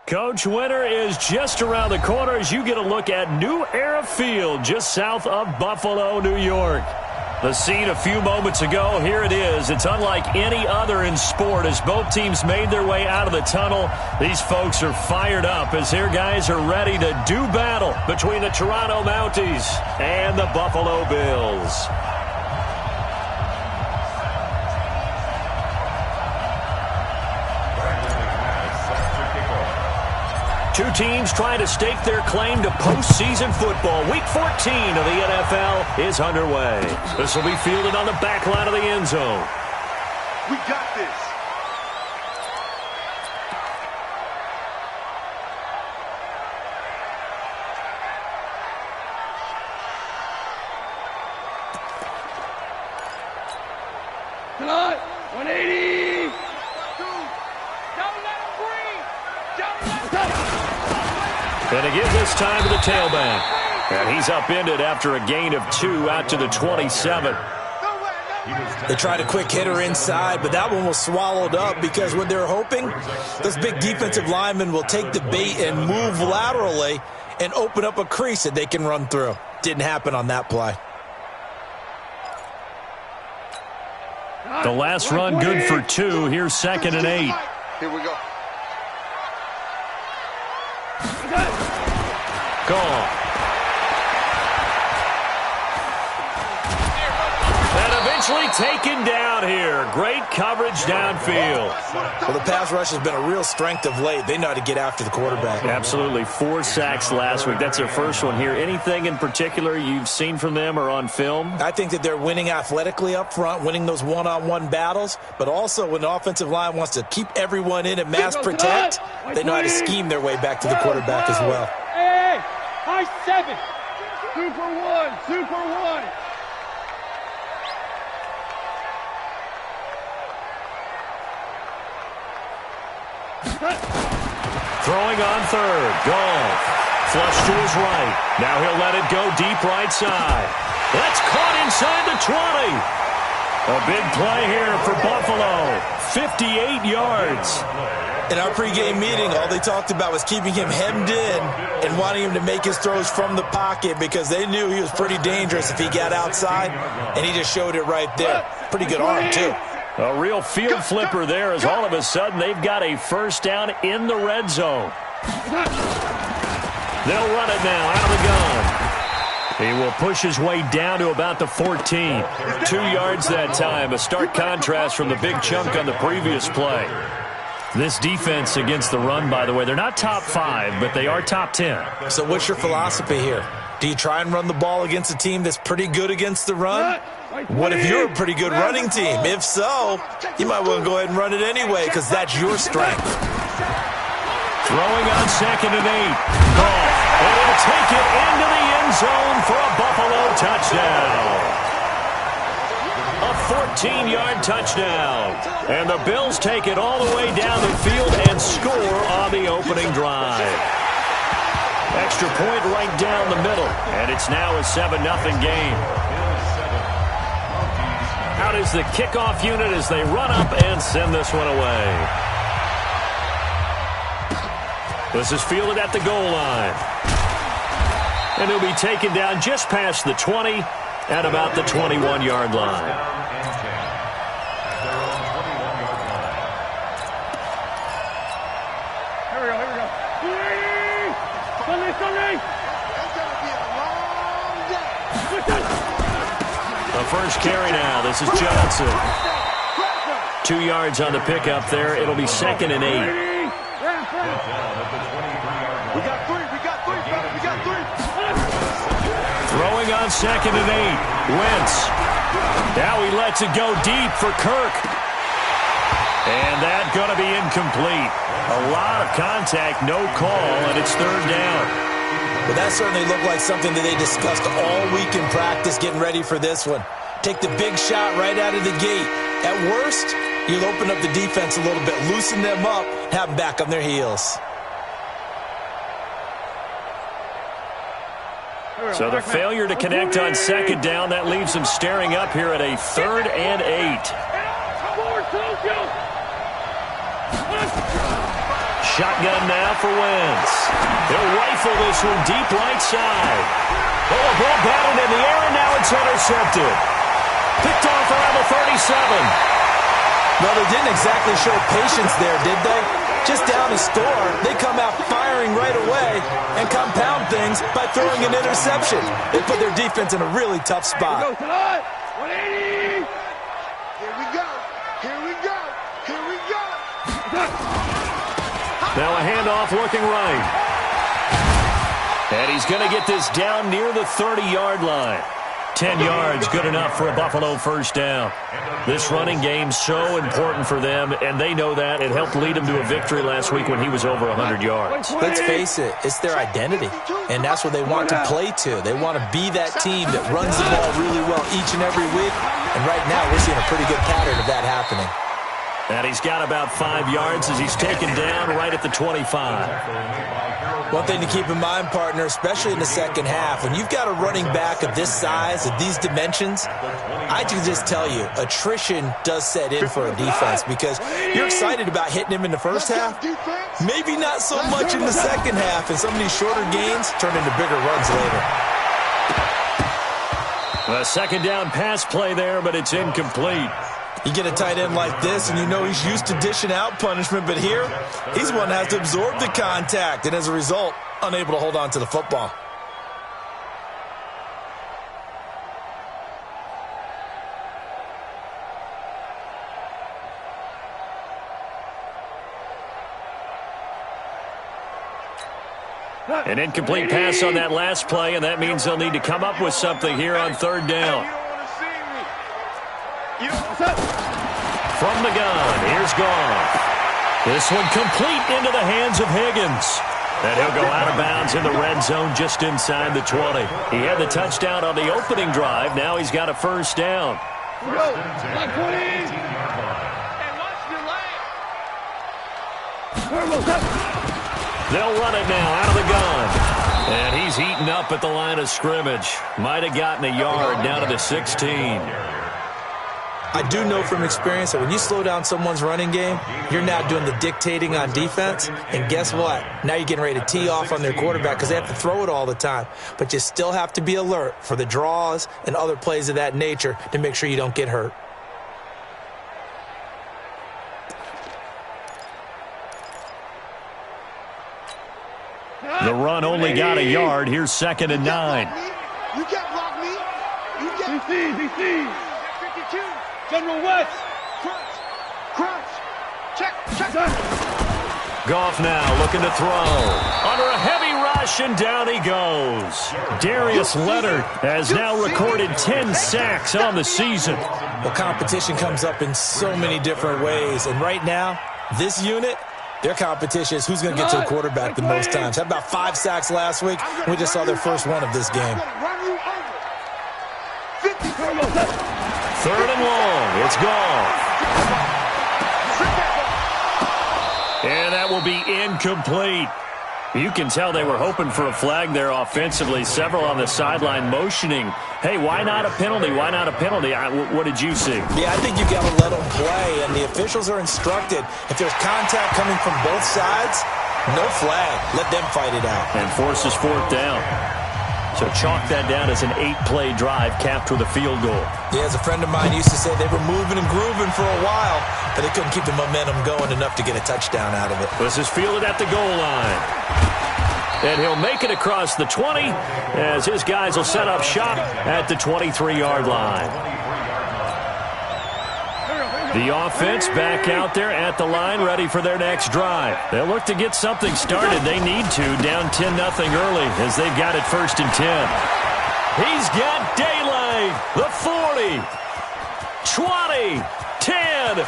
Coach, winter is just around the corner as you get a look at New Era Field just south of Buffalo, New York. The scene a few moments ago, here it is. It's unlike any other in sport as both teams made their way out of the tunnel. These folks are fired up as their guys are ready to do battle between the Toronto Mounties and the Buffalo Bills. Two teams trying to stake their claim to postseason football. Week 14 of the NFL is underway. This will be fielded on the back line of the end zone. We got this. Tonight, 180. And to give this time to the tailback. And he's upended after a gain of 2 out to the 27. They tried a quick hitter inside, but that one was swallowed up because what they're hoping, those big defensive linemen will take the bait and move laterally and open up a crease that they can run through. Didn't happen on that play. The last run good for 2. Here's 2nd and 8. Here we go. Gone. And eventually taken down here. Great coverage downfield. Well, the pass rush has been a real strength of late. They know how to get after the quarterback. Absolutely. 4 sacks last week. That's their first one here. Anything in particular you've seen from them or on film? I think that they're winning athletically up front, winning those one-on-one battles, but also when the offensive line wants to keep everyone in and mass protect, they know how to scheme their way back to the quarterback as well. Hey, high 7. 2 for 1. 2 for 1. Throwing on 3rd. Goff. Flush to his right. Now he'll let it go deep right side. That's caught inside the 20. A big play here for Buffalo. 58 yards. In our pregame meeting, all they talked about was keeping him hemmed in and wanting him to make his throws from the pocket because they knew he was pretty dangerous if he got outside, and he just showed it right there. Pretty good arm, too. A real field flipper there as all of a sudden they've got a first down in the red zone. They'll run it now out of the gun. He will push his way down to about the 14. 2 yards that time. A stark contrast from the big chunk on the previous play. This defense against the run, by the way, they're not top 5, but they are top 10. So what's your philosophy here? Do you try and run the ball against a team that's pretty good against the run? What if you're a pretty good running team? If so, you might want to go ahead and run it anyway because that's your strength. Throwing on 2nd and 8. Goff. And he'll take it into the end zone for a Buffalo touchdown. A 14-yard touchdown. And the Bills take it all the way down the field and score on the opening drive. Extra point right down the middle. And it's now a 7-0 game. Out is the kickoff unit as they run up and send this one away. This is fielded at the goal line. And he'll be taken down just past the 20 at about the 21-yard line. Here we go. Sunday. That's going to be a long day. The first carry now. This is Johnson. 2 yards on the pickup there. It'll be 2nd and 8. We got 3. We got 3. Throwing on 2nd and 8. Wentz. Now he lets it go deep for Kirk. And that's going to be incomplete. A lot of contact, no call, and it's 3rd down. But that certainly looked like something that they discussed all week in practice getting ready for this one. Take the big shot right out of the gate. At worst, you'll open up the defense a little bit, loosen them up, have them back on their heels. So the failure to connect on 2nd down, that leaves them staring up here at a 3rd and 8. Shotgun now for Wentz. They'll rifle this one deep right side. Oh, a ball batted in the air, and now it's intercepted. Picked off around the 37. Well, they didn't exactly show patience there, did they? Just down a score, they come out firing right away and compound things by throwing an interception. They put their defense in a really tough spot. 180. Here we go. Here we go. Here we go. Now a handoff looking right. And he's going to get this down near the 30-yard line. 10 yards, good enough for a Buffalo first down. This running game's so important for them, and they know that. It helped lead him to a victory last week when he was over 100 yards. Let's face it, it's their identity, and that's what they want to play to. They want to be that team that runs the ball really well each and every week, and right now we're seeing a pretty good pattern of that happening. And he's got about 5 yards as he's taken down right at the 25. One thing to keep in mind, partner, especially in the second half, when you've got a running back of this size, of these dimensions, I can just tell you, attrition does set in for a defense because you're excited about hitting him in the first half, maybe not so much in the second half, and some of these shorter gains turn into bigger runs later. A second down pass play there, but it's incomplete. You get a tight end like this, and you know he's used to dishing out punishment, but here, he's one that has to absorb the contact, and as a result, unable to hold on to the football. An incomplete pass on that last play, and that means they'll need to come up with something here on third down. From the gun, here's Goff. This one complete into the hands of Higgins. And he'll go out of bounds in the red zone just inside the 20. He had the touchdown on the opening drive. Now he's got a first down. Go. They'll run it now out of the gun. And he's eaten up at the line of scrimmage. Might have gotten a yard down to the 16. I do know from experience that when you slow down someone's running game, you're now doing the dictating on defense. And guess what? Now you're getting ready to tee off on their quarterback because they have to throw it all the time. But you still have to be alert for the draws and other plays of that nature to make sure you don't get hurt. The run only got a yard. Here's 2nd and 9. You can't block me. You can't. DC. General West. Crunch. Check. Goff now looking to throw. Under a heavy rush, and down he goes. Darius Leonard has now recorded 10 sacks on the season. Well, competition comes up in so many different ways. And right now, this unit, their competition is who's going to get to the quarterback the most times. Had about 5 sacks last week. We just saw their first one of this game. 3rd and long. It's Goff. And that will be incomplete. You can tell they were hoping for a flag there offensively. Several on the sideline motioning, hey, why not a penalty? Why not a penalty? What did you see? Yeah, I think you got to let them play, and the officials are instructed. If there's contact coming from both sides, no flag. Let them fight it out. And forces 4th down. So chalk that down as an 8-play drive capped with a field goal. Yeah, as a friend of mine used to say, they were moving and grooving for a while, but they couldn't keep the momentum going enough to get a touchdown out of it. This is fielded at the goal line. And he'll make it across the 20 as his guys will set up shop at the 23-yard line. The offense back out there at the line, ready for their next drive. They'll look to get something started. They need to, down 10-0 early as they've got it 1st and 10. He's got daylight. The 40, 20, 10,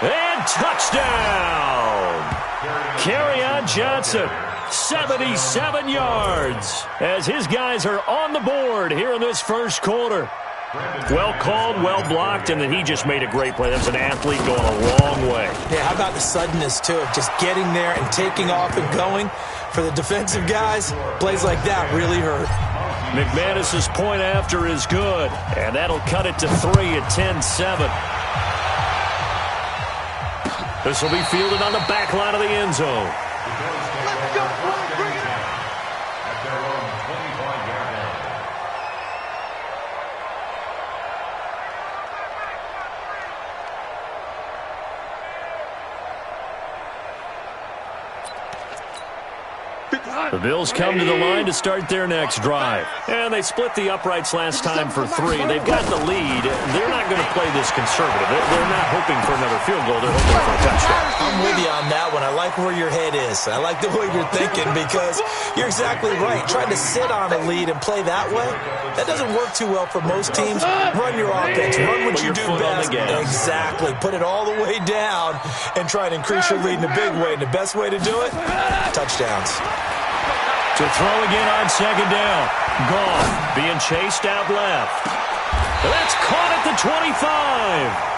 and touchdown. Kerryon Johnson, 77 yards as his guys are on the board here in this first quarter. Well called, well blocked, and then he just made a great play. That was an athlete going a long way. Yeah, how about the suddenness, too, of just getting there and taking off and going? For the defensive guys, plays like that really hurt. McManus's point after is good, and that'll cut it to 3 at 10-7. This will be fielded on the back line of the end zone. Let's go, boys. Bring it on. At their own 25-yard line. The Bills come to the line to start their next drive. And they split the uprights last time for 3. They've got the lead. They're not going to play this conservative. They're not hoping for another field goal. They're hoping for a touchdown. I'm with you on that one. I like where your head is. I like the way you're thinking because you're exactly right. Trying to sit on a lead and play that way, that doesn't work too well for most teams. Run your offense. Run what you do best. Exactly. Put it all the way down and try and increase your lead in a big way. And the best way to do it, touchdowns. To throw again on second down. Goff being chased out left. That's caught at the 25.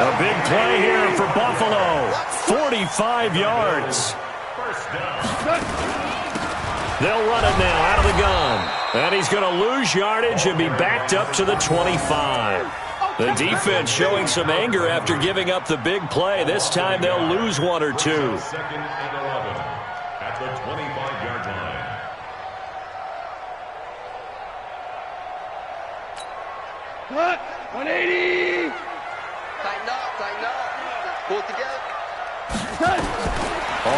A big play here for Buffalo. 45 yards. They'll run it now out of the gun. And he's going to lose yardage and be backed up to the 25. The defense showing some anger after giving up the big play. This time they'll lose 1 or 2. Second and 11 at the 25-yard line. Cut. 180. Tighten up. Pull it together. Cut.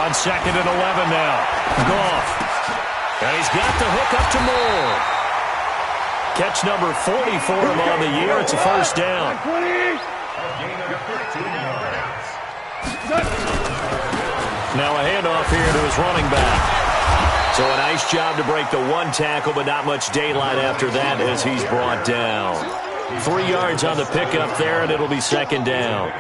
On second and 11 now. Goff. And he's got the hook up to Moore. Catch number 40 for him on the year. It's a first down. 20. A gain of 15 yards. Now a handoff here to his running back. So a nice job to break the 1 tackle, but not much daylight after that as he's brought down. 3 yards on the pickup there, and it'll be second down.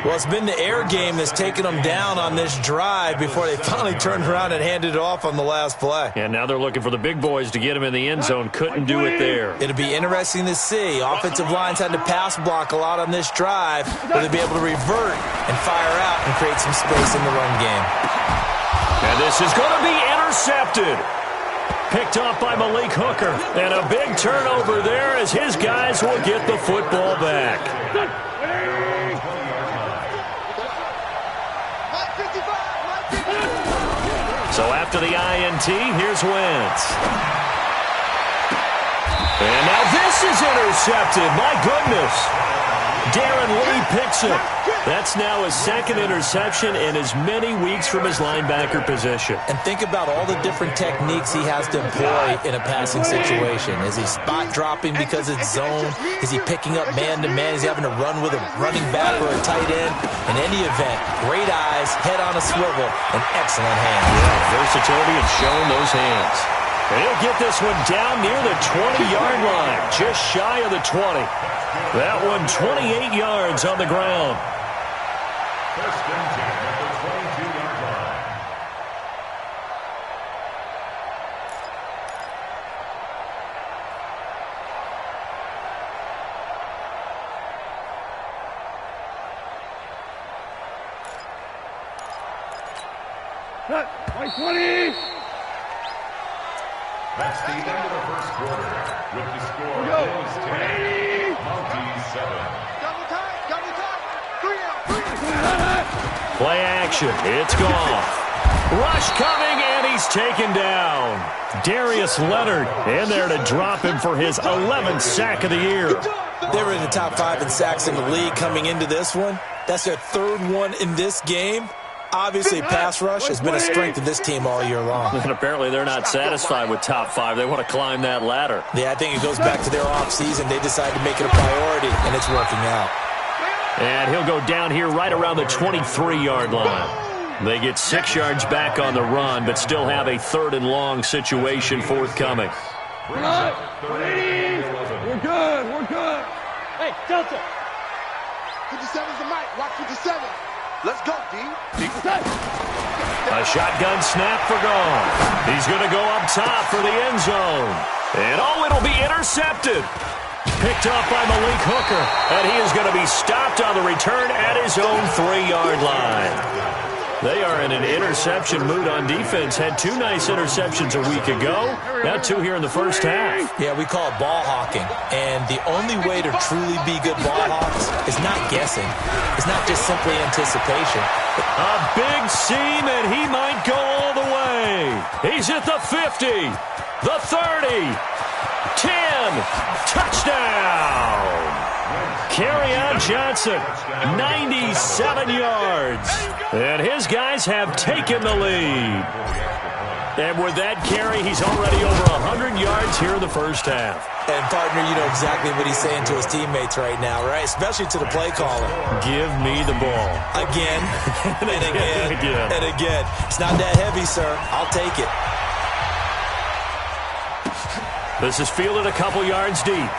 Well, it's been the air game that's taken them down on this drive before they finally turned around and handed it off on the last play. And now they're looking for the big boys to get him in the end zone. Couldn't do it there. It'll be interesting to see. Offensive lines had to pass block a lot on this drive. Will they be able to revert and fire out and create some space in the run game? And this is going to be intercepted. Picked off by Malik Hooker. And a big turnover there as his guys will get the football back. So after the INT, here's Wentz. And now this is intercepted. My goodness. Darren Lee picks it. That's now his second interception in as many weeks from his linebacker position. And think about all the different techniques he has to employ in a passing situation. Is he spot dropping because it's zone? Is he picking up man-to-man? Is he having to run with a running back or a tight end? In any event, great eyes, head on a swivel, and excellent hands. Yeah, versatility and showing those hands. And he'll get this one down near the 20-yard line, just shy of the 20. That one 28 yards on the ground. First and 10 at the 22-yard line. Cut. 20. That's the end of the first quarter. With the score, Go. Bills 10, Mounties 7. Double time. 3 out. Play action. It's gone. Rush coming, and he's taken down. Darius Leonard in there to drop him for his 11th sack of the year. They were in the top 5 in sacks in the league coming into this one. That's their 3rd one in this game. Obviously, pass rush has been a strength of this team all year long. And apparently they're not satisfied with top 5. They want to climb that ladder. Yeah, I think it goes back to their offseason. They decided to make it a priority, and it's working out. And he'll go down here right around the 23-yard line. They get 6 yards back on the run, but still have a 3rd and long situation forthcoming. Cut. 180. We're good. Hey, Delta. 57's the mic. Watch 57. Let's go, D. A shotgun snap for Goff. He's going to go up top for the end zone. And it'll be intercepted. Picked off by Malik Hooker. And he is going to be stopped on the return at his own 3-yard line. They are in an interception mood on defense. Had 2 nice interceptions a week ago. Now 2 here in the first half. Yeah, we call it ball hawking. And the only way to truly be good ball hawks is not guessing. It's not just simply anticipation. A big seam, and he might go all the way. He's at the 50, the 30, 10, touchdown. Kerryon Johnson, 97 yards. And his guys have taken the lead. And with that carry, he's already over 100 yards here in the first half. And, partner, you know exactly what he's saying to his teammates right now, right? Especially to the play caller. Give me the ball. Again, and again, and again. It's not that heavy, sir. I'll take it. This is fielded a couple yards deep.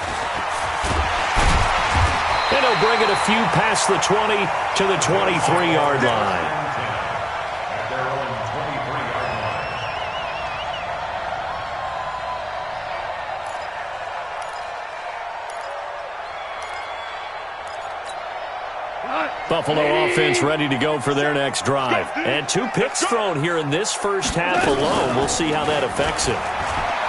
And he'll bring it a few past the 20 to the 23-yard line. At their own 23-yard line. Buffalo offense ready to go for their next drive. And 2 picks thrown here in this first half alone. We'll see how that affects him.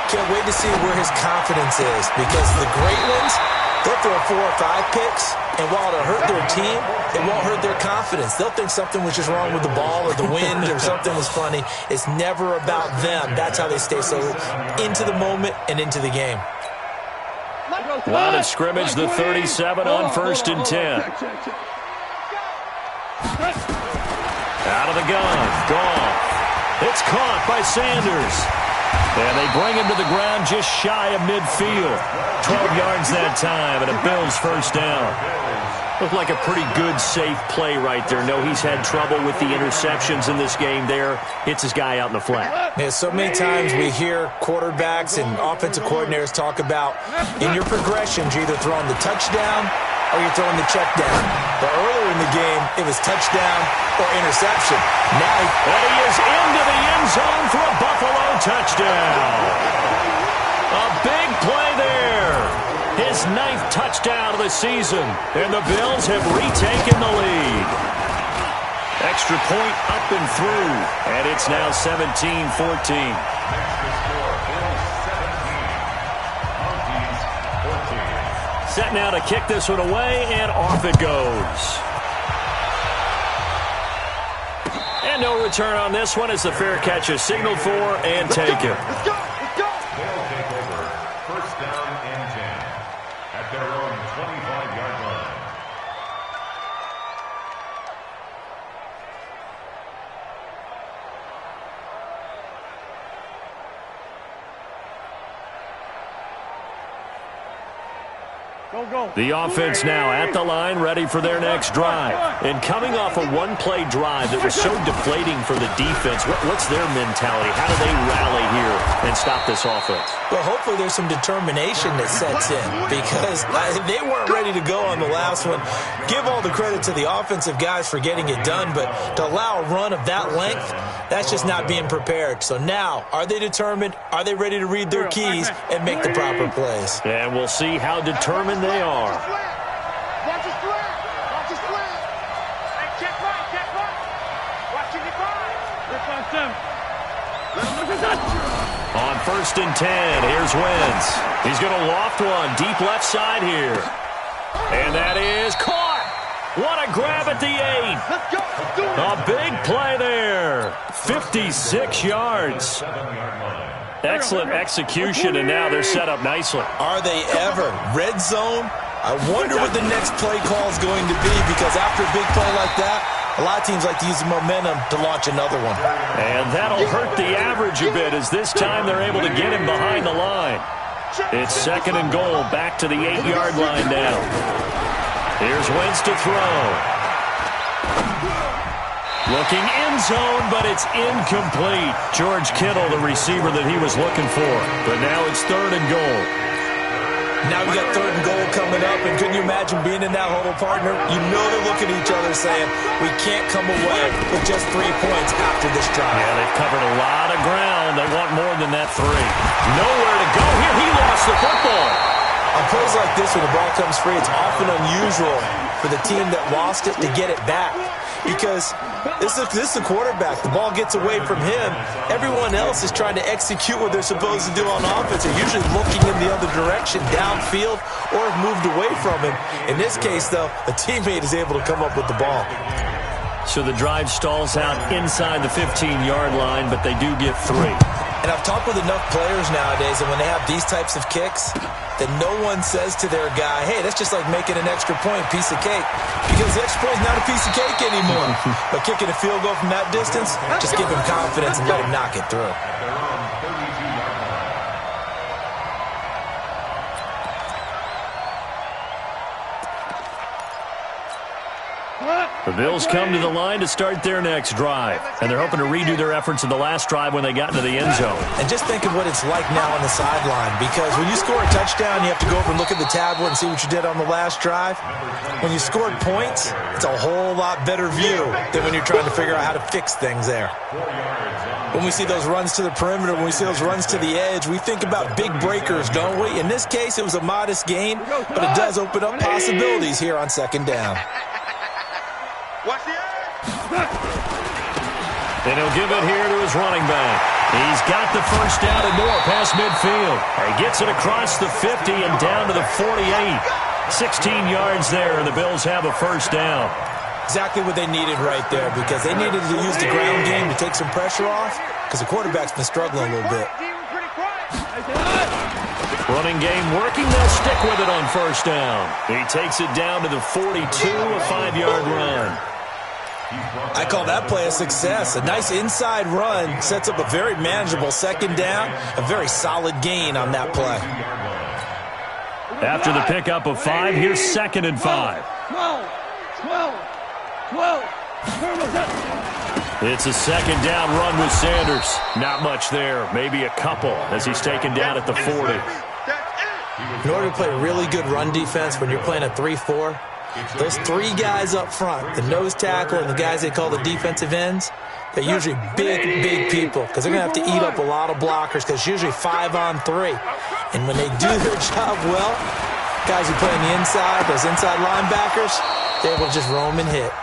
Can't wait to see where his confidence is, because the great ones, they'll throw 4 or 5 picks, and while it'll hurt their team, it won't hurt their confidence. They'll think something was just wrong with the ball or the wind or something was funny. It's never about them. That's how they stay so into the moment and into the game. Line of scrimmage, the 37 on 1st and 10. Out of the gun, Goff. It's caught by Sanders. And they bring him to the ground just shy of midfield. 12 yards that time, and a Bills first down. Looked like a pretty good, safe play right there. No, he's had trouble with the interceptions in this game there. Hits his guy out in the flat. Yeah, so many times we hear quarterbacks and offensive coordinators talk about, in your progressions, you're either throwing the touchdown or you're throwing the check down. But earlier in the game, it was touchdown or interception. Now he is into the end zone for a Buffalo touchdown. A big play there. His 9th touchdown of the season. And the Bills have retaken the lead. Extra point up and through. And it's now 17-14. Set now to kick this one away, and off it goes. And no return on this one as the fair catch is signaled for and taken. Let's go. They'll take over 1st down and 10 at their own 25-yard line. The offense now at the line, ready for their next drive. And coming off a one-play drive that was so deflating for the defense, what's their mentality? How do they rally here and stop this offense? Well, hopefully there's some determination that sets in, because they weren't ready to go on the last one. Give all the credit to the offensive guys for getting it done, but to allow a run of that length, that's just not being prepared. So now, are they determined? Are they ready to read their keys and make the proper plays? And we'll see how determined they are. Watch his flag. Watch his flag. Hey, check right. Watching it right. On 1st and 10, here's Wentz. He's going to loft one deep left side here. And that is caught. What a grab at the 8. Let's go. Let's do it. A big play there. 56 yards. Excellent execution, and now they're set up nicely. Are they ever? Red zone? I wonder what the next play call is going to be, because after a big play like that, a lot of teams like to use the momentum to launch another one. And that'll hurt the average a bit, as this time they're able to get him behind the line. It's 2nd and goal, back to the 8-yard line now. Here's Wentz to throw. Looking end zone, but it's incomplete. George Kittle, the receiver that he was looking for. But now it's 3rd and goal. Now we got 3rd and goal coming up, and couldn't you imagine being in that huddle, partner? You know they're looking at each other saying, we can't come away with just 3 points after this drive. Yeah, they've covered a lot of ground. They want more than that 3. Nowhere to go here. He lost the football. On plays like this, when the ball comes free, it's often unusual for the team that lost it to get it back. Because this is the quarterback. The ball gets away from him. Everyone else is trying to execute what they're supposed to do on offense. They're usually looking in the other direction, downfield, or have moved away from him. In this case, though, a teammate is able to come up with the ball. So the drive stalls out inside the 15-yard line, but they do get 3. And I've talked with enough players nowadays, and when they have these types of kicks, that no one says to their guy, hey, that's just like making an extra point, piece of cake. Because the extra point is not a piece of cake anymore. But kicking a field goal from that distance, just give him confidence and let him knock it through. The Bills come to the line to start their next drive, and they're hoping to redo their efforts in the last drive when they got into the end zone. And just think of what it's like now on the sideline, because when you score a touchdown, you have to go over and look at the tablet and see what you did on the last drive. When you scored points, it's a whole lot better view than when you're trying to figure out how to fix things there. When we see those runs to the perimeter, when we see those runs to the edge, we think about big breakers, don't we? In this case, it was a modest gain, but it does open up possibilities here on second down. Watch the edge. And he'll give it here to his running back. He's got the first down and more past midfield. He gets it across the 50 and down to the 48. 16 yards there, and the Bills have a first down. Exactly what they needed right there, because they needed to use the ground game to take some pressure off, because the quarterback's been struggling a little bit. Running game working. They'll stick with it on first down. He takes it down to the 42, a 5-yard run. I call that play a success. A nice inside run sets up a very manageable second down, a very solid gain on that play. After the pickup of 5, here's 2nd and 5. 12. It's a second down run with Sanders. Not much there, maybe a couple as he's taken down at the 40. In order to play really good run defense when you're playing a 3-4, those 3 guys up front, the nose tackle and the guys they call the defensive ends, they're usually big people because they're going to have to eat up a lot of blockers because it's usually 5 on 3. And when they do their job well, guys who play on the inside, those inside linebackers, they're able to just roam and hit.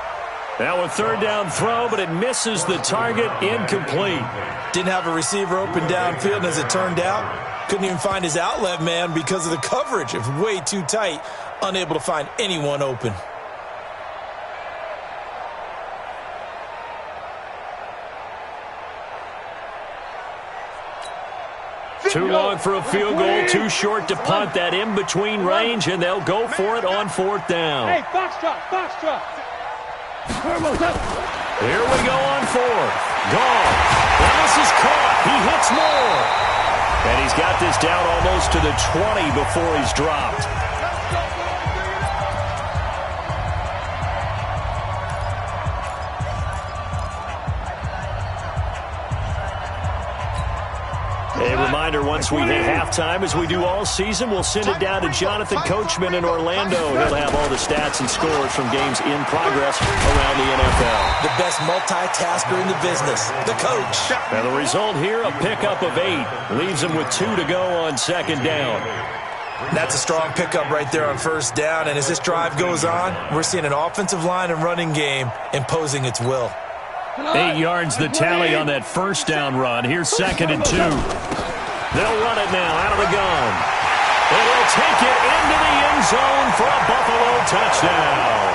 Now a third down throw, but it misses the target, incomplete. Didn't have a receiver open downfield, and as it turned out, couldn't even find his outlet man because of the coverage. It was way too tight, unable to find anyone open. Too long for a field goal, too short to punt. That in-between range, and they'll go for it on 4th down. Hey, foxtrot. Here we go on 4th. Gone. And this is caught. He hits more. And he's got this down almost to the 20 before he's dropped. A reminder, once we hit halftime, as we do all season, we'll send it down to Jonathan Coachman in Orlando. He'll have all the stats and scores from games in progress around the NFL. The best multitasker in the business, the coach. And the result here, a pickup of 8. Leaves him with 2 to go on second down. That's a strong pickup right there on first down. And as this drive goes on, we're seeing an offensive line and running game imposing its will. 8 yards the tally on that first down run. Here's 2nd and 2. They'll run it now out of the gun. And he'll take it into the end zone for a Buffalo touchdown.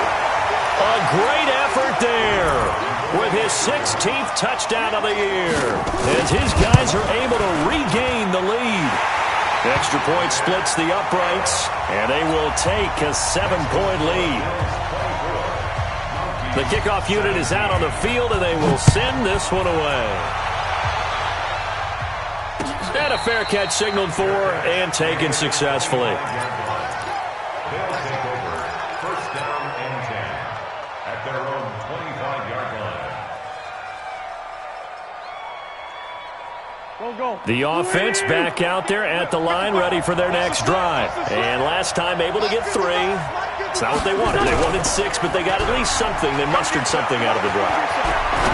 A great effort there with his 16th touchdown of the year as his guys are able to regain the lead. Extra point splits the uprights, and they will take a 7-point lead. The kickoff unit is out on the field, and they will send this one away. And a fair catch signaled for and taken successfully. They'll take over. First down and 10 at their own 25-yard line. Go. The offense back out there at the line, ready for their next drive. And last time able to get 3. It's not what they wanted. They wanted 6, but they got at least something. They mustered something out of the drive.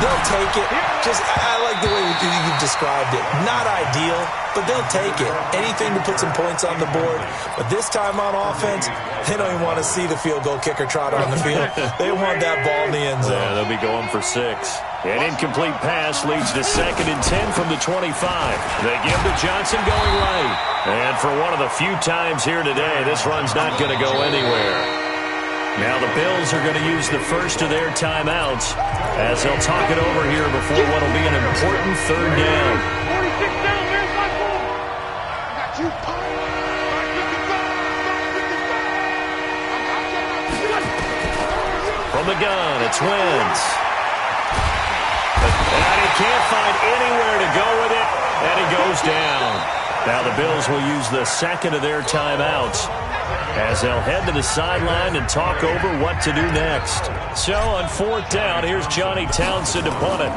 They'll take it. I like the way you described it. Not ideal, but they'll take it. Anything to put some points on the board. But this time on offense, they don't even want to see the field goal kicker trot on the field. They want that ball in the end zone. Yeah, they'll be going for 6. An incomplete pass leads to 2nd and 10 from the 25. They give to Johnson going right. And for one of the few times here today, this run's not going to go anywhere. Now the Bills are going to use the first of their timeouts as they'll talk it over here before what will be an important 3rd down. 46 down, where's my ball? I got you. From the gun, it's Wentz. And he can't find anywhere to go with it, and he goes down. Now the Bills will use the 2nd of their timeouts as they'll head to the sideline and talk over what to do next. So on 4th down, here's Johnny Townsend to punt it.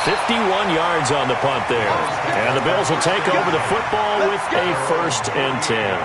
"51 yards on the punt there. And the Bills will take over the football with a 1st and 10.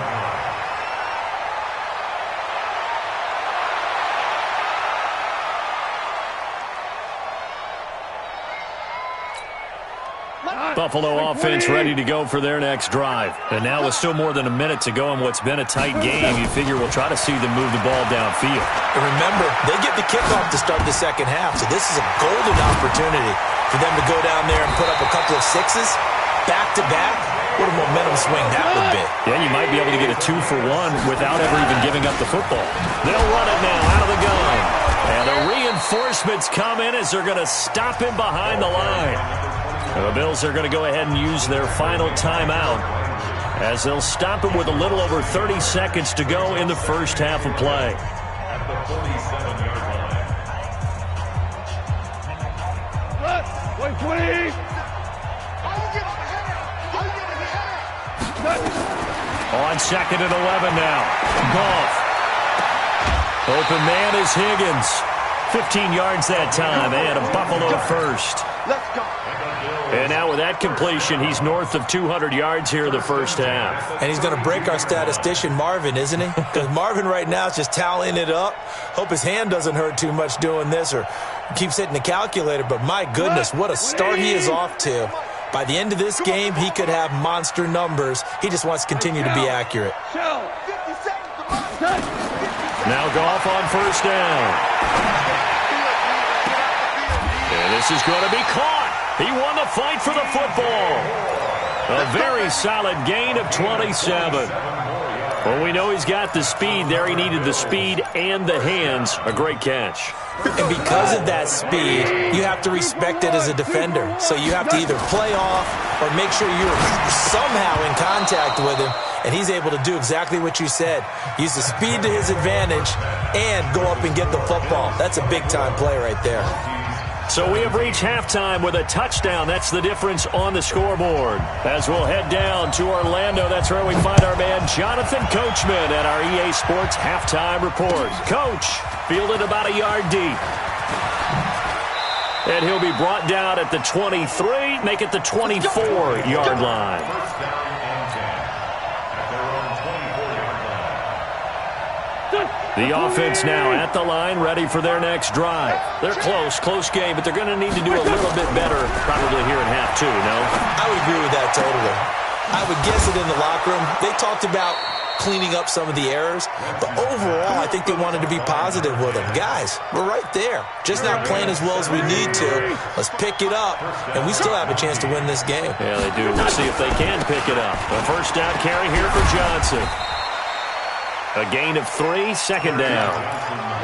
Buffalo offense ready to go for their next drive. And now with still more than a minute to go in what's been a tight game, you figure we'll try to see them move the ball downfield. And remember, they get the kickoff to start the second half, so this is a golden opportunity for them to go down there and put up a couple of 6s back-to-back. What a momentum swing that would be. Yeah, you might be able to get a 2-for-1 without ever even giving up the football. They'll run it now out of the gun. And the reinforcements come in as they're going to stop him behind the line. The Bills are going to go ahead and use their final timeout as they'll stop him with a little over 30 seconds to go in the first half of play. At the 47-yard line. Wait, 20. On 2nd and 11 now. Goff. Open man is Higgins. 15 yards that time and a Buffalo 1st. Let's go. And now with that completion, he's north of 200 yards here in the first half. And he's going to break our statistician Marvin, isn't he? Because Marvin right now is just tallying it up. Hope his hand doesn't hurt too much doing this or keeps hitting the calculator. But my goodness, what a start he is off to. By the end of this game, he could have monster numbers. He just wants to continue to be accurate. Now Goff on 1st down. And this is going to be caught. He won the fight for the football. A very solid gain of 27. Well, we know he's got the speed there. He needed the speed and the hands. A great catch. And because of that speed, you have to respect it as a defender. So you have to either play off or make sure you're somehow in contact with him. And he's able to do exactly what you said. Use the speed to his advantage and go up and get the football. That's a big-time play right there. So we have reached halftime with a touchdown. That's the difference on the scoreboard. As we'll head down to Orlando, that's where we find our man Jonathan Coachman at our EA Sports Halftime Report. Coach, fielded about a yard deep. And he'll be brought down at the 23, make it the 24-yard line. First down and 10. At their own 24-yard line. The offense now at the line, ready for their next drive. They're close game, but they're going to need to do a little bit better probably here in half 2, no? I would agree with that totally. I would guess it in the locker room. They talked about cleaning up some of the errors, but overall, I think they wanted to be positive with them. Guys, we're right there. Just not playing as well as we need to. Let's pick it up, and we still have a chance to win this game. Yeah, they do. We'll see if they can pick it up. A first down carry here for Johnson. A gain of 3, 2nd down.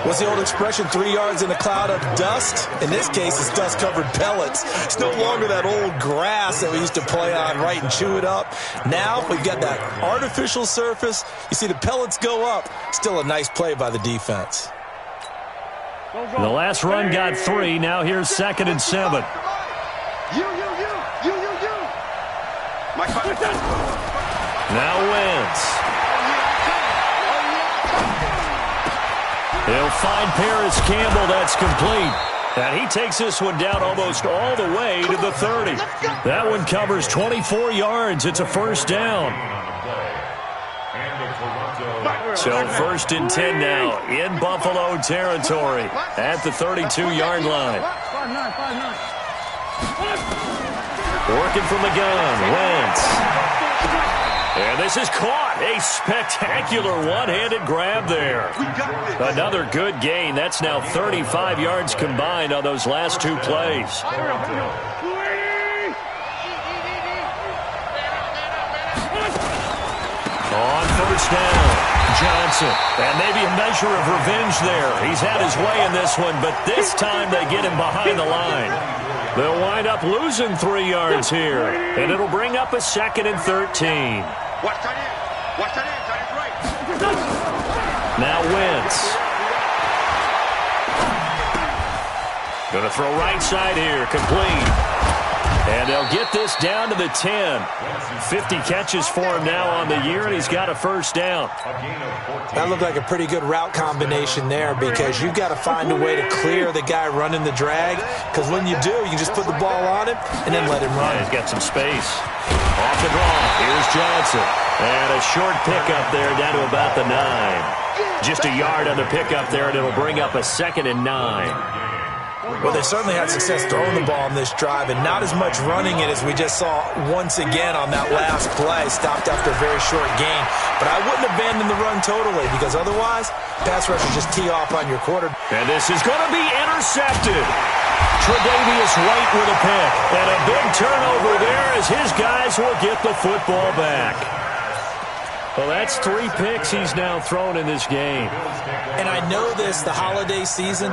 What's the old expression, 3 yards in a cloud of dust? In this case, it's dust-covered pellets. It's no longer that old grass that we used to play on, right, and chew it up. Now we've got that artificial surface. You see the pellets go up. Still a nice play by the defense. The last run got 3. Now here's 2nd and 7. You. Now Wentz. He'll find Paris Campbell. That's complete. And he takes this one down almost all the way to the 30. That one covers 24 yards. It's a first down. So first and 10 now in Buffalo territory at the 32-yard line. Working from the gun, Wentz. And this is caught. A spectacular one-handed grab there. Another good gain. That's now 35 yards combined on those last two plays. On first down, Johnson. And maybe a measure of revenge there. He's had his way in this one, but this time they get him behind the line. They'll wind up losing 3 yards here, and it'll bring up a 2nd and 13. Now Wentz. Going to throw right side here, complete. And they'll get this down to the 10. 50 catches for him now on the year, and he's got a first down. That looked like a pretty good route combination there because you've got to find a way to clear the guy running the drag, because when you do, you just put the ball on him and then let him run. Yeah, he's got some space. Off the draw, here's Johnson. And a short pickup there down to about the 9. Just a yard on the pickup there, and it'll bring up a 2nd and 9. Well, they certainly had success throwing the ball on this drive, and not as much running it as we just saw once again on that last play. Stopped after a very short gain. But I wouldn't abandon the run totally, because otherwise, pass rushers just tee off on your quarter. And this is going to be intercepted. Tre'Davious White with a pick. And a big turnover there as his guys will get the football back. Well, that's 3 picks he's now thrown in this game. And I know this, the holiday season,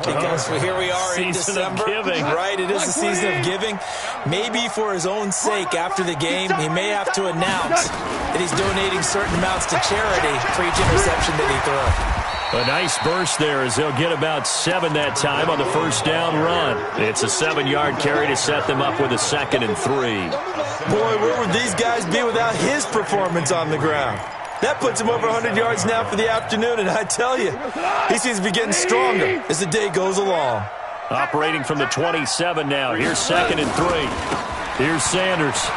because here we are in December. Giving. Right, it is the season of giving. Maybe for his own sake after the game, he may have to announce that he's donating certain amounts to charity for each interception that he throws. A nice burst there as they'll get about 7 that time on the first down run. It's a 7-yard carry to set them up with a 2nd and 3. Boy, where would these guys be without his performance on the ground? That puts him over 100 yards now for the afternoon, and I tell you, he seems to be getting stronger as the day goes along. Operating from the 27 now. Here's 2nd and 3. Here's Sanders.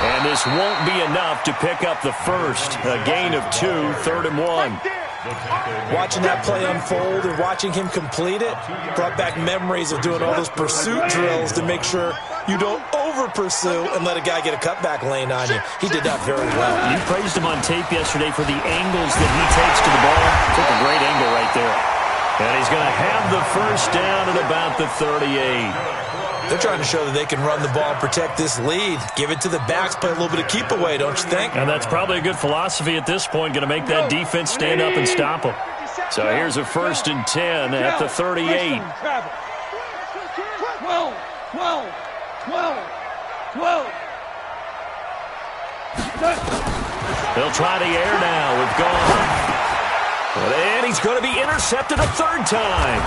And this won't be enough to pick up the first. A gain of 2, 3rd and 1. Watching that play unfold and watching him complete it brought back memories of doing all those pursuit drills to make sure you don't over-pursue and let a guy get a cutback lane on you. He did that very well. You praised him on tape yesterday for the angles that he takes to the ball. Took a great angle right there. And he's going to have the first down at about the 38. They're trying to show that they can run the ball and protect this lead. Give it to the backs, play a little bit of keep away, don't you think? And that's probably a good philosophy at this point, going to make that defense stand up and stop them. So here's a 1st and 10 at the 38. 12. They'll try the air now with Gone. And he's going to be intercepted a 3rd time.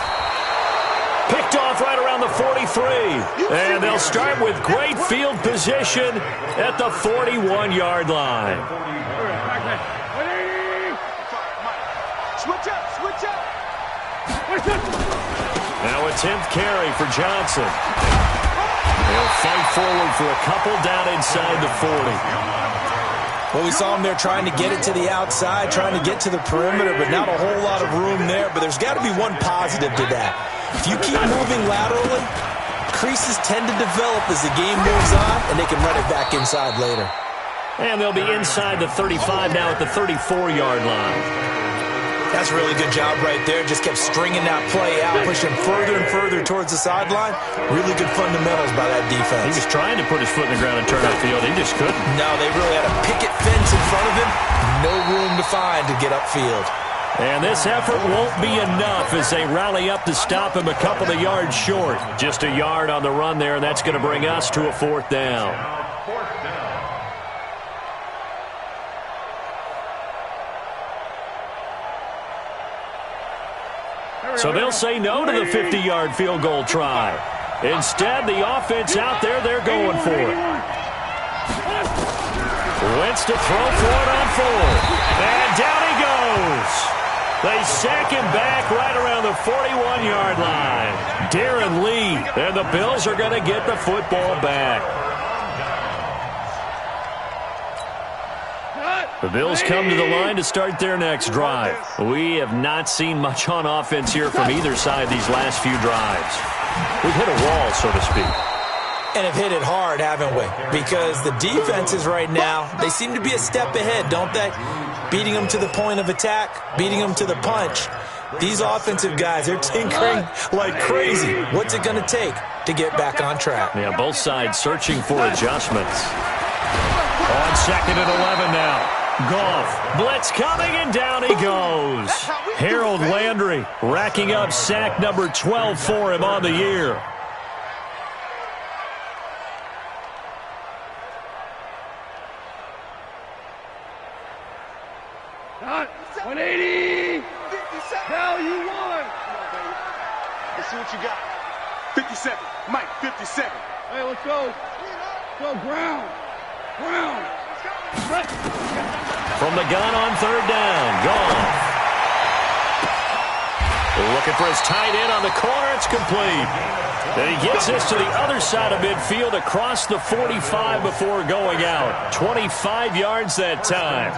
Picked off right around the 43. And they'll start with great field position at the 41-yard line. Switch up. Now a 10th carry for Johnson. He'll fight forward for a couple down inside the 40. Well, we saw him there trying to get it to the outside, trying to get to the perimeter, but not a whole lot of room there. But there's got to be one positive to that. If you keep moving laterally, creases tend to develop as the game moves on, and they can run it back inside later. And they'll be inside the 35 now at the 34-yard line. That's a really good job right there. Just kept stringing that play out, pushing further and further towards the sideline. Really good fundamentals by that defense. He was trying to put his foot in the ground and turn upfield. He just couldn't. No, they really had a picket fence in front of him. No room to find to get upfield. And this effort won't be enough as they rally up to stop him a couple of yards short. Just a yard on the run there, and that's going to bring us to a 4th down. So they'll say no to the 50-yard field goal try. Instead, the offense out there, they're going for it. Wentz to throw for it on 4. And down he goes. They sack him back right around the 41-yard line. Darren Lee, and the Bills are going to get the football back. The Bills come to the line to start their next drive. We have not seen much on offense here from either side these last few drives. We've hit a wall, so to speak. And have hit it hard, haven't we? Because the defenses right now, they seem to be a step ahead, don't they? Beating them to the point of attack, beating them to the punch. These offensive guys, they're tinkering like crazy. What's it going to take to get back on track? Yeah, both sides searching for adjustments. On 2nd and 11 now. Goff, blitz coming, and down he goes. Harold Landry racking up sack number 12 for him on the year. Not 180. Now you won. Let's see what you got. 57. Mike, 57. Hey, let's go. Let's go, ground. Ground. From the gun on 3rd down, Goff. Looking for his tight end on the corner. It's complete. And he gets this to the other side of midfield across the 45 before going out. 25 yards that time.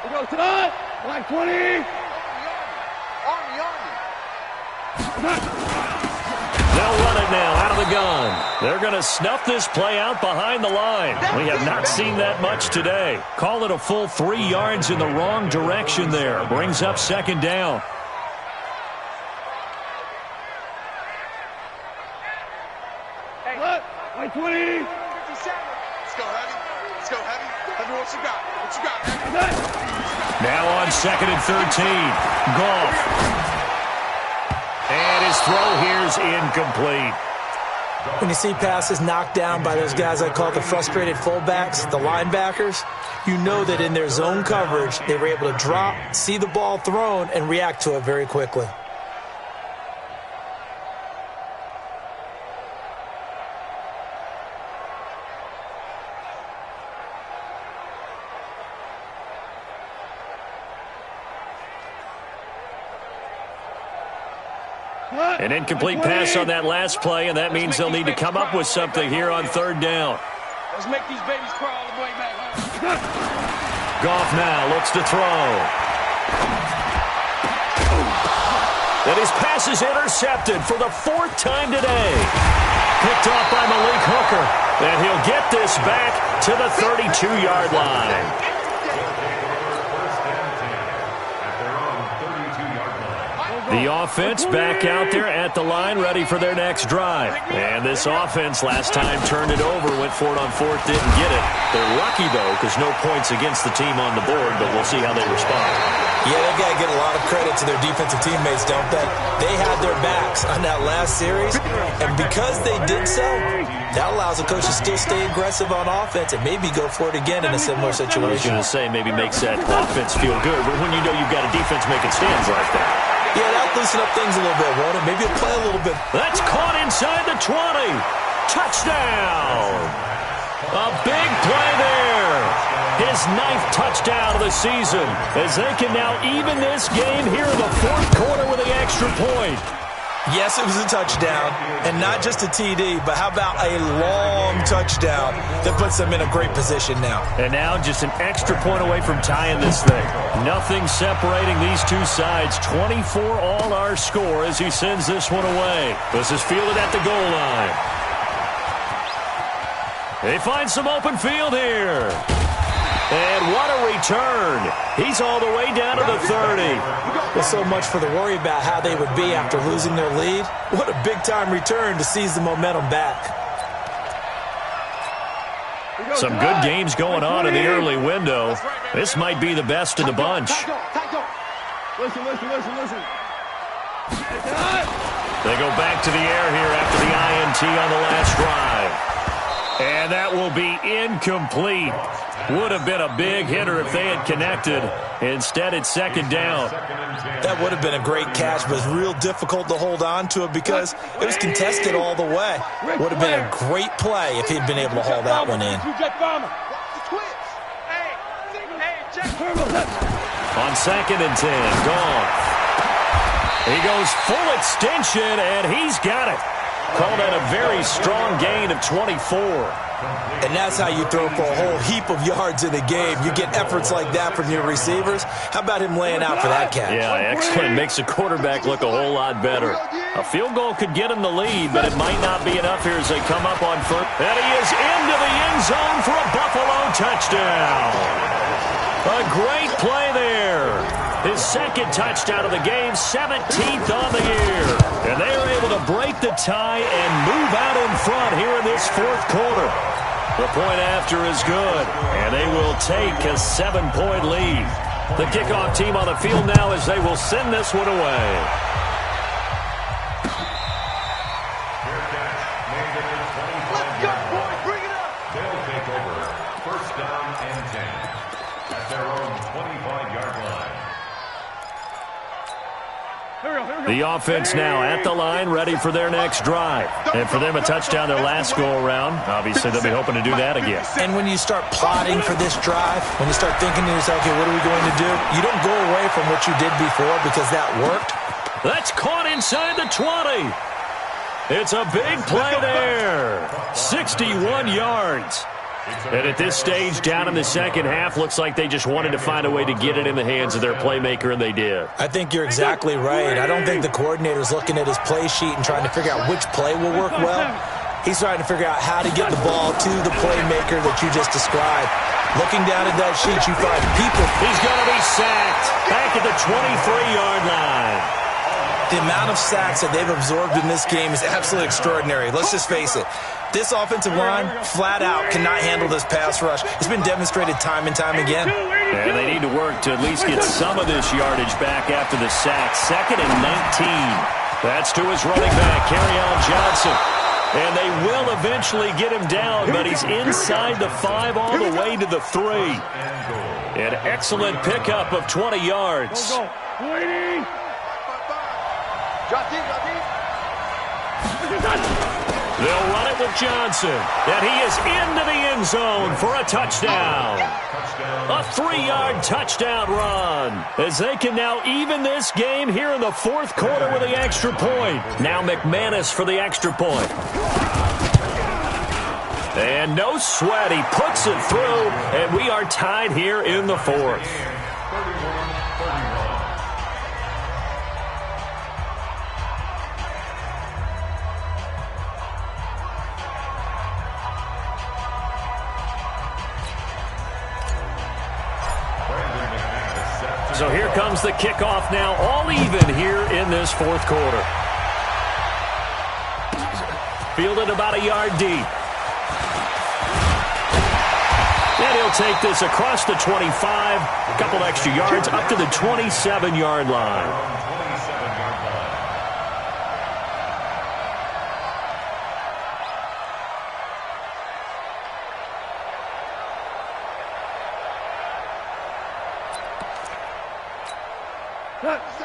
We go tonight. Black 20. They'll run it now out of the gun. They're going to snuff this play out behind the line. We have not seen that much today. Call it a full 3 yards in the wrong direction there. Brings up 2nd down. Black 20. 57. Let's go heavy. Let's go heavy. Tell me what you got. What you got, man? Now on 2nd and 13. Goff. And his throw here's incomplete. When you see passes knocked down by those guys I call the frustrated fullbacks, the linebackers, you know that in their zone coverage, they were able to drop, see the ball thrown, and react to it very quickly. An incomplete pass on that last play, and that means they'll need to come up with something here on 3rd down. Let's make these babies crawl all the way back. Goff now looks to throw. And his pass is intercepted for the 4th time today. Picked off by Malik Hooker. And he'll get this back to the 32-yard line. The offense back out there at the line, ready for their next drive. And this offense last time turned it over, went for it on 4th, didn't get it. They're lucky, though, because no points against the team on the board, but we'll see how they respond. Yeah, they've got to get a lot of credit to their defensive teammates, don't they? They had their backs on that last series, and because they did so, that allows the coach to still stay aggressive on offense and maybe go for it again in a similar situation. I was going to say maybe makes that offense feel good, but when you know you've got a defense making stands like that. Yeah, that'll loosen up things a little bit, won't it? Maybe he'll play a little bit. That's caught inside the 20. Touchdown. A big play there. His 9th touchdown of the season as they can now even this game here in the 4th quarter with the extra point. Yes, it was a touchdown, and not just a TD, but how about a long touchdown that puts them in a great position now. And now just an extra point away from tying this thing. Nothing separating these two sides. 24 all our score as he sends this one away. This is fielded at the goal line. They find some open field here. And what a return. He's all the way down to the 30. Well, so much for the worry about how they would be after losing their lead. What a big-time return to seize the momentum back. Some good games going on in the early window. This might be the best in the bunch. Listen. They go back to the air here after the INT on the last drive. And that will be incomplete. Would have been a big hitter if they had connected. Instead, it's 2nd down. That would have been a great catch, but it's real difficult to hold on to it because it was contested all the way. Would have been a great play if he'd been able to haul that one in. Hey, On 2nd and 10, Goff. He goes full extension, and he's got it. Called out a very strong gain of 24. And that's how you throw for a whole heap of yards in a game. You get efforts like that from your receivers. How about him laying out for that catch? Yeah, excellent. Makes the quarterback look a whole lot better. A field goal could get him the lead, but it might not be enough here as they come up on first. And he is into the end zone for a Buffalo touchdown. A great play there. His second touchdown of the game, 17th on the year. And they are able to break the tie and move out in front here in this fourth quarter. The point after is good, and they will take a 7-point lead. The kickoff team on the field now as they will send this one away. Let's go, boy. Bring it up. They'll take over first down and 10 at their own 25-yard line. The offense now at the line, ready for their next drive. And for them, a touchdown their last go-around. Obviously, they'll be hoping to do that again. And when you start plotting for this drive, when you start thinking to yourself, okay, what are we going to do? You don't go away from what you did before because that worked. That's caught inside the 20. It's a big play there. 61 yards. And at this stage, down in the second half, looks like they just wanted to find a way to get it in the hands of their playmaker, and they did. I think you're exactly right. I don't think the coordinator's looking at his play sheet and trying to figure out which play will work well. He's trying to figure out how to get the ball to the playmaker that you just described. Looking down at that sheet, you find people. He's going to be sacked back at the 23-yard line. The amount of sacks that they've absorbed in this game is absolutely extraordinary. Let's just face it. This offensive line, flat out, cannot handle this pass rush. It's been demonstrated time and time again. And they need to work to at least get some of this yardage back after the sack. 2nd and 19. That's to his running back, Kerryon Johnson. And they will eventually get him down, but he's inside the 5 all the way to the 3. An excellent pickup of 20 yards. They'll run it with Johnson, and he is into the end zone for a touchdown. A 3-yard touchdown run, as they can now even this game here in the fourth quarter with the extra point. Now McManus for the extra point. And no sweat, he puts it through, and we are tied here in the fourth. So here comes the kickoff now, all even here in this fourth quarter. Fielded about a yard deep. And he'll take this across the 25, a couple extra yards, up to the 27-yard line.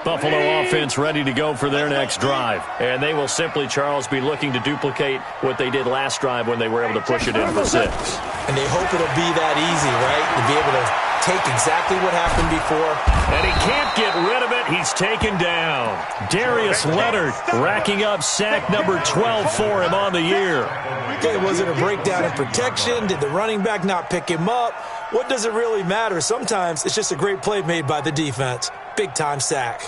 Buffalo offense ready to go for their next drive. And they will simply, Charles, be looking to duplicate what they did last drive when they were able to push it in for 6. And they hope it'll be that easy, right? To be able to take exactly what happened before. And he can't get rid of it. He's taken down. Darius Leonard racking up sack number 12 for him on the year. Okay, was it a breakdown in protection? Did the running back not pick him up? What does it really matter? Sometimes it's just a great play made by the defense. Big-time sack.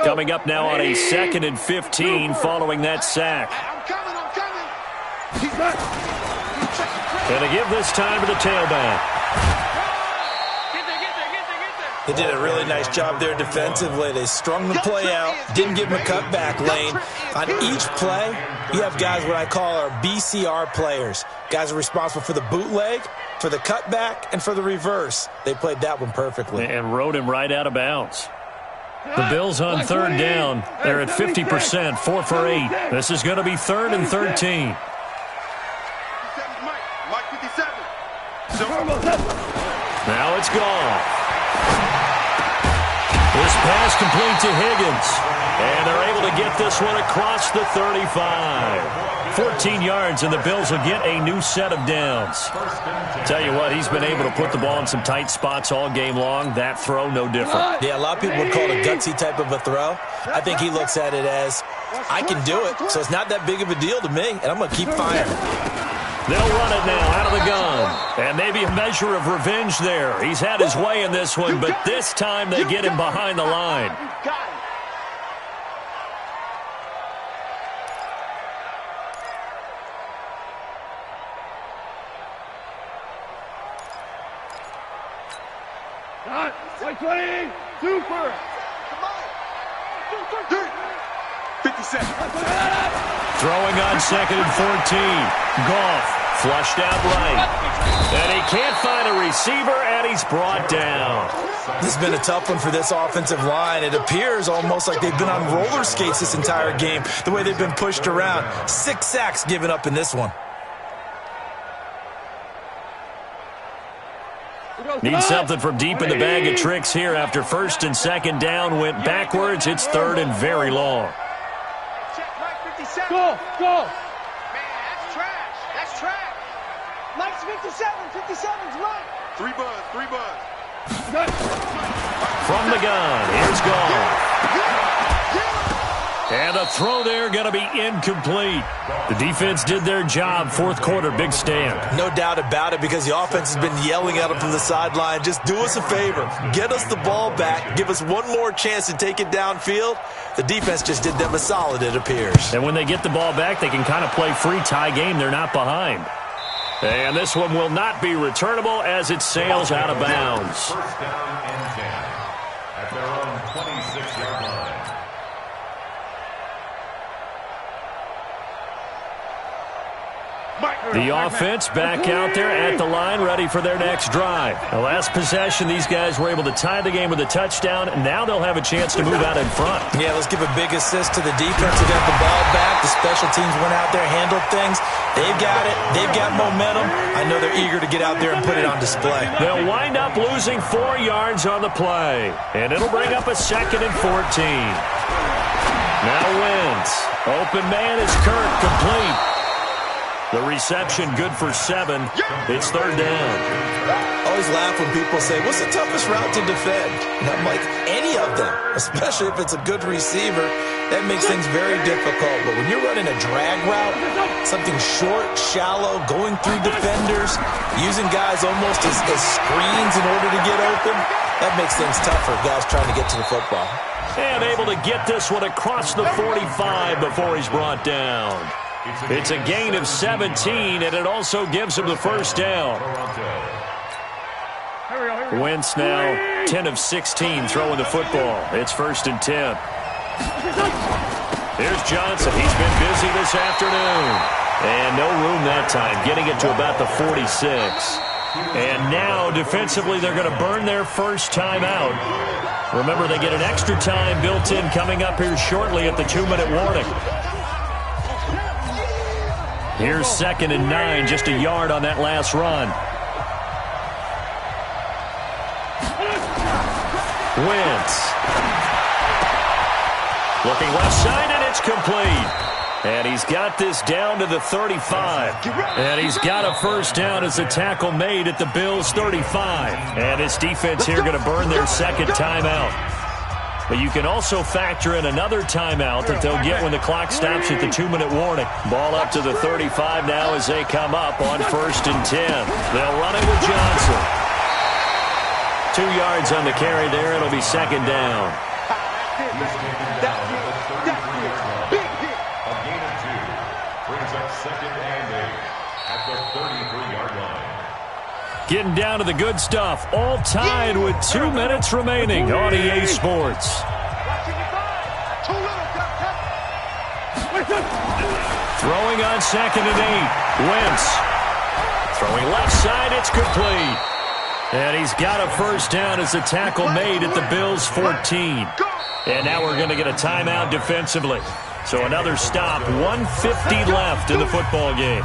Coming up now on a 2nd and 15 following that sack. I'm coming. Going to give this time to the tailback. They did a really nice job there defensively. They strung the play out, didn't give him a cutback lane. On each play, you have guys what I call our BCR players. Guys are responsible for the bootleg, for the cutback, and for the reverse. They played that one perfectly. And rode him right out of bounds. The Bills on 3rd down. They're at 50%, 4 for 8. This is going to be 3rd and 13. Mike 57. Now it's gone. This pass complete to Higgins. And they're able to get this one across the 35. 14 yards, and the Bills will get a new set of downs. Tell you what, he's been able to put the ball in some tight spots all game long. That throw, no different. Yeah, a lot of people would call it a gutsy type of a throw. I think he looks at it as, I can do it, so it's not that big of a deal to me, and I'm going to keep firing. They'll run it now out of the gun. And maybe a measure of revenge there. He's had his way in this one, but this time they get him behind the line. White 20, super. 50 seconds. Throwing on 2nd and 14. Goff flushed out right. And he can't find a receiver, and he's brought down. This has been a tough one for this offensive line. It appears almost like they've been on roller skates this entire game, the way they've been pushed around. 6 sacks given up in this one. Need something from deep in the bag of tricks here after 1st and 2nd down went backwards. It's 3rd and very long. Go, go. Man, that's trash. That's trash. Mike's 57. 57's right. 3 buzz. From the gun, here's Goff. And the throw there going to be incomplete. The defense did their job. 4th quarter, big stand. No doubt about it, because the offense has been yelling at them from the sideline. Just do us a favor. Get us the ball back. Give us one more chance to take it downfield. The defense just did them a solid, it appears. And when they get the ball back, they can kind of play free tie game. They're not behind. And this one will not be returnable as it sails out of bounds. 1st down and 10 at their own 26-yard line. The offense back out there at the line, ready for their next drive. The last possession, these guys were able to tie the game with a touchdown, and now they'll have a chance to move out in front. Yeah, let's give a big assist to the defense who got the ball back. The special teams went out there, handled things. They've got it. They've got momentum. I know they're eager to get out there and put it on display. They'll wind up losing 4 yards on the play, and it'll bring up a 2nd and 14. Now Wentz. Open man is Kirk, complete. The reception good for 7. It's 3rd down. I always laugh when people say, what's the toughest route to defend? And I'm like, any of them, especially if it's a good receiver. That makes things very difficult. But when you're running a drag route, something short, shallow, going through defenders, using guys almost as screens in order to get open, that makes things tougher, guys trying to get to the football. And able to get this one across the 45 before he's brought down. It's a gain of 17, and it also gives him the 1st down. Wentz now 10 of 16 throwing the football. It's 1st and 10. Here's Johnson. He's been busy this afternoon. And no room that time, getting it to about the 46. And now, defensively, they're going to burn their first timeout. Remember, they get an extra time built in coming up here shortly at the 2-minute warning. Here's 2nd and 9, just a yard on that last run. Wentz. Looking left side, and it's complete. And he's got this down to the 35. And he's got a 1st down as the tackle made at the Bills' 35. And this defense here going to burn their 2nd timeout. But you can also factor in another timeout that they'll get when the clock stops at the 2-minute warning. Ball up to the 35 now as they come up on 1st and 10. They'll run it with Johnson. 2 yards on the carry there. It'll be 2nd down. A gain of 2 brings up 2nd and 8 at the 33-yard line. Getting down to the good stuff. All tied with 2 minutes remaining on EA Sports. Throwing on 2nd and 8. Wentz. Throwing left side. It's complete. And he's got a 1st down as the tackle made at the Bills' 14. And now we're going to get a timeout defensively. So another stop. 1:50 left in the football game.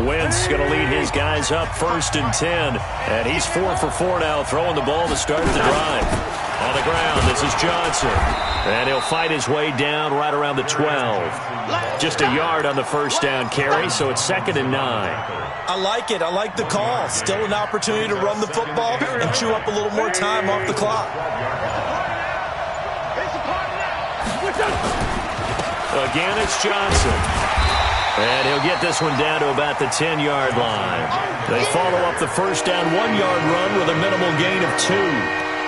Wentz going to lead his guys up 1st and 10. And he's 4 for 4 now, throwing the ball to start the drive. On the ground, this is Johnson. And he'll fight his way down right around the 12. Just a yard on the first down carry, so it's 2nd and 9. I like it. I like the call. Still an opportunity to run the football and chew up a little more time off the clock. Again, it's Johnson. And he'll get this one down to about the 10-yard line. They follow up the first down 1-yard run with a minimal gain of 2.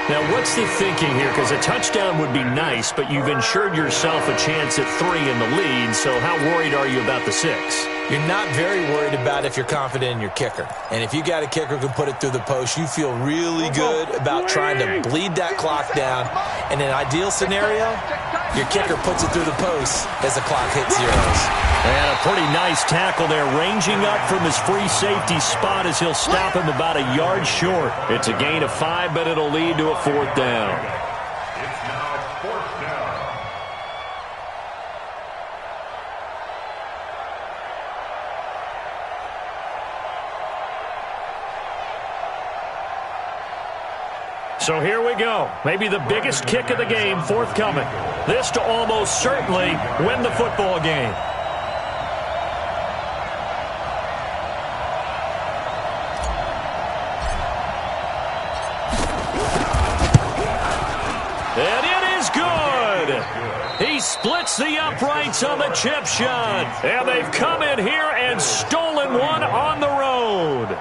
Now, what's the thinking here? Because a touchdown would be nice, but you've ensured yourself a chance at 3 in the lead, so how worried are you about the 6? You're not very worried about if you're confident in your kicker. And if you got a kicker who can put it through the post, you feel really good about trying to bleed that clock down. In an ideal scenario, your kicker puts it through the post as the clock hits zeros. And a pretty nice tackle there, ranging up from his free safety spot as he'll stop him about a yard short. It's a gain of 5, but it'll lead to a 4th down. It's now 4th down. So here we go. Maybe the biggest kick of the game forthcoming. This to almost certainly win the football game. And it is good. He splits the uprights on the chip shot. And they've come in here and stolen one on the road.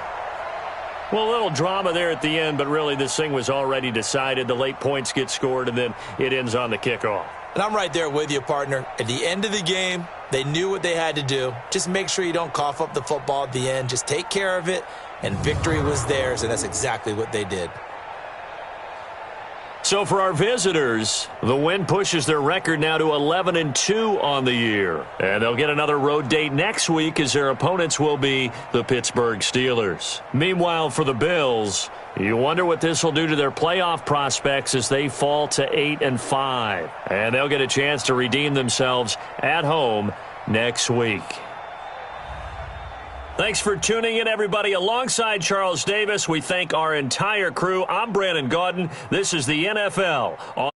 Well, a little drama there at the end, but really this thing was already decided. The late points get scored, and then it ends on the kickoff. And I'm right there with you, partner. At the end of the game, they knew what they had to do. Just make sure you don't cough up the football at the end. Just take care of it, and victory was theirs, and that's exactly what they did. So for our visitors, the win pushes their record now to 11-2 on the year. And they'll get another road date next week as their opponents will be the Pittsburgh Steelers. Meanwhile, for the Bills, you wonder what this will do to their playoff prospects as they fall to 8-5. And they'll get a chance to redeem themselves at home next week. Thanks for tuning in, everybody. Alongside Charles Davis, we thank our entire crew. I'm Brandon Gaudin. This is the NFL.